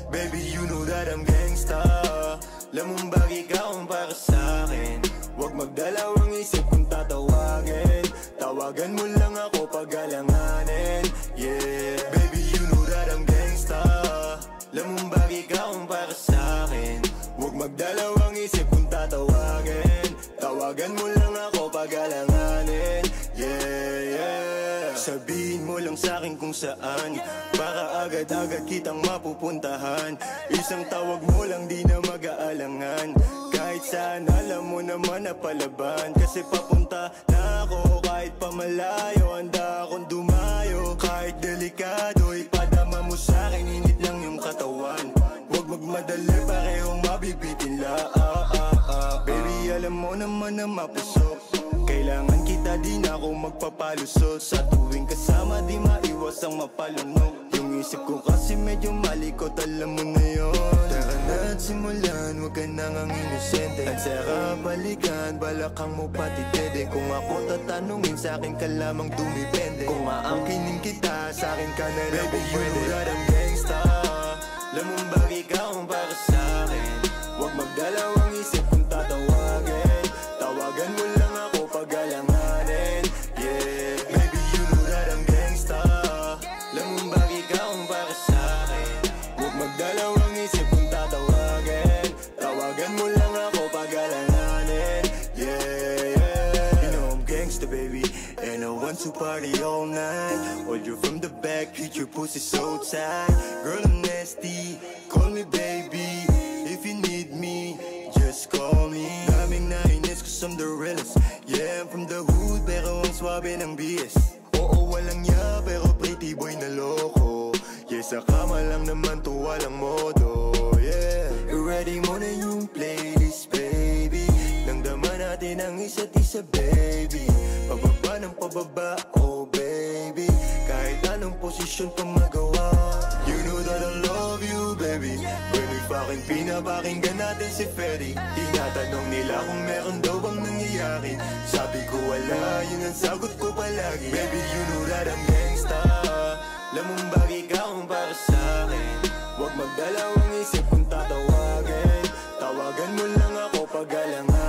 Baby, you know that I'm gangsta. Lamang bagay ka kung para sa'kin. Huwag magdalawang isip kung tatawagin. Tawagan mo lang ako pag alanganin. Yeah, baby, you know that I'm gangsta. Lamang bagay ka kung para sa'kin. Huwag magdalawang isip kung tatawagin. Tawagan mo lang ako pag alanganin. Yeah, yeah. Sabihin mo lang sa'kin kung saan, para agad-agad kitang mapupuntahan. Isang tawag mo lang di na mag-aalangan. Kahit saan alam mo naman na palaban. Kasi papunta na ako kahit pamalayo. Handa akong dumayo kahit delikado. Ipadama mo sa'kin, init lang yung katawan. Huwag magmadali, parehong mabibitin la. Baby, alam mo naman na mapusok. Kailangan kita, di na ako magpapalusot. Sa tuwing kasama, di maiwas ang mapalunok. Yung isip ko kasi medyo malikot, alam mo na yun. Tara na at simulan, huwag ka nang ang inosente. At saka balikan, balakang mo pati dede. Kung ako tatanungin, sa'kin ka lamang dumipende. Kung aangkinin kita, sa'kin ka na lang. Baby, you know that I'm gangsta. Lamang bagay ka kung para sa'kin. Huwag magdalawang isip kung tatawagin. Tawagan mo lang ako pag alanganin. Yeah, baby, you know that I'm gangsta. Lamang bagay ka kung para sa'kin. Huwag magdalawang isip kung tatawagin. Tawagan mo lang ako pag alanganin. Yeah, yeah. You know I'm gangsta, baby, and I want to party all night. Hold you from the back, treat your pussy so tight. Girl, I'm nasty, call me baby. If you need me, just call me. Daming nainis cause I'm the realest. Yeah, I'm from the hood, pero ang swabe ng BS. Oo, walang ya, pero pretty boy na loko. Yeah, sa kama lang naman to, walang modo. Yeah, ready mo na yung playlist, baby. Nang dama natin ang isa't isa, baby. Pababa ng pababa, oh baby. Kahit anong posisyon pa magawa. You know that I love you, baby. When we fucking pinapakinggan natin si Ferry. Tinatanong nila kung meron daw bang nangyayari. Sabi ko wala, yun ang sagot ko palagi. Baby, you know that I'm gangsta. Lamang bagay ka kung para sa'kin. Huwag magdalawang isip kung tatawagin. Tawagan mo lang ako pag alangan.